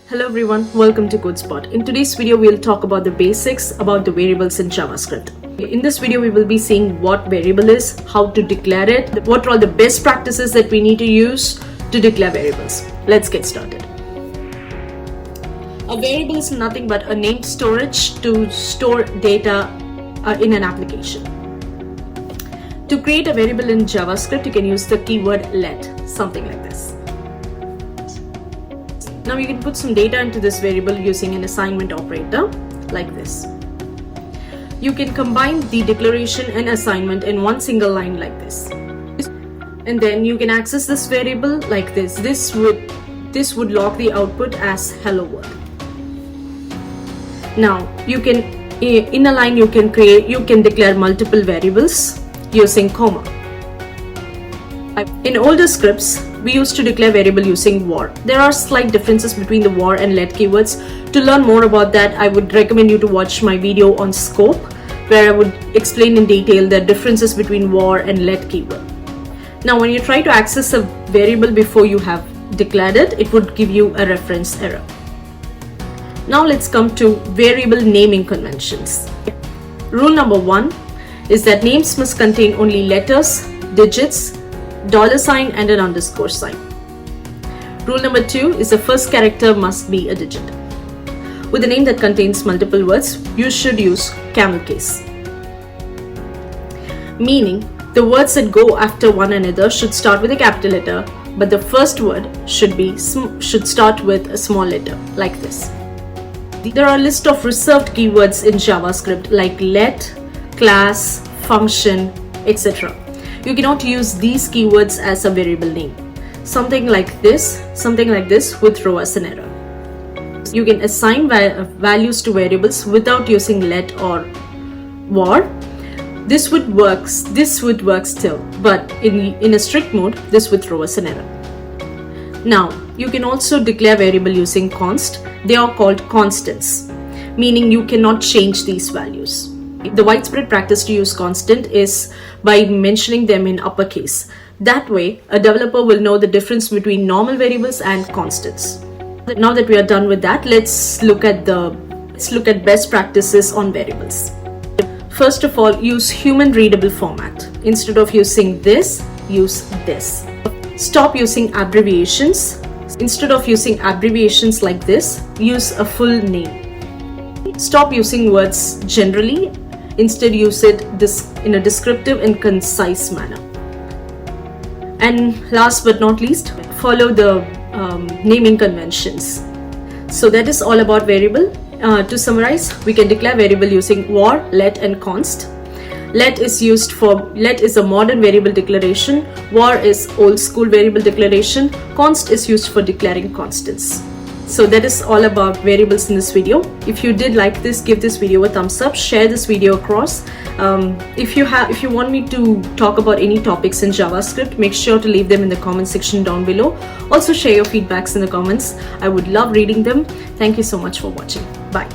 Hello everyone, welcome to CodeSpot. In today's video, we'll talk about the basics about the variables in JavaScript. In this video, we will be seeing what variable is, how to declare it, what are the best practices that we need to use to declare variables. Let's get started. A variable is nothing but a named storage to store data in an application. To create a variable in JavaScript, you can use the keyword let, something like this. Now you can put some data into this variable using an assignment operator like this. You can combine the declaration and assignment in one single line like this. And then you can access this variable like this. This would log the output as hello world. Now you can, in a line you can declare multiple variables using comma. In older scripts, we used to declare variable using var. There are slight differences between the var and let keywords. To learn more about that, I would recommend you to watch my video on scope, where I would explain in detail the differences between var and let keyword. Now, when you try to access a variable before you have declared it, it would give you a reference error. Now let's come to variable naming conventions. Rule number 1 is that names must contain only letters, digits, $sign and an underscore sign. Rule number 2 is the first character must be a digit. With a name that contains multiple words, you should use camel case. Meaning, the words that go after one another should start with a capital letter, but the first word should start with a small letter, like this. There are a list of reserved keywords in JavaScript like let, class, function, etc. You cannot use these keywords as a variable name. Something like this would throw us an error. You can assign values to variables without using let or var. This would work still, but in a strict mode, this would throw us an error. Now, you can also declare variable using const. They are called constants, meaning you cannot change these values. The widespread practice to use constant is by mentioning them in uppercase. That way, a developer will know the difference between normal variables and constants. Now that we are done with that, let's look at best practices on variables. First of all, use human readable format. Instead of using this, use this. Stop using abbreviations. Instead of using abbreviations like this, use a full name. Stop using words generally. Instead, use it in a descriptive and concise manner. And last but not least, follow the naming conventions. So that is all about variable. To summarize, we can declare variable using var, let and const. Let is a modern variable declaration. Var is old school variable declaration. Const is used for declaring constants. So that is all about variables in this video. If you did like this, give this video a thumbs up, share this video across. If you want me to talk about any topics in JavaScript, make sure to leave them in the comment section down below. Also share your feedbacks in the comments. I would love reading them. Thank you so much for watching. Bye.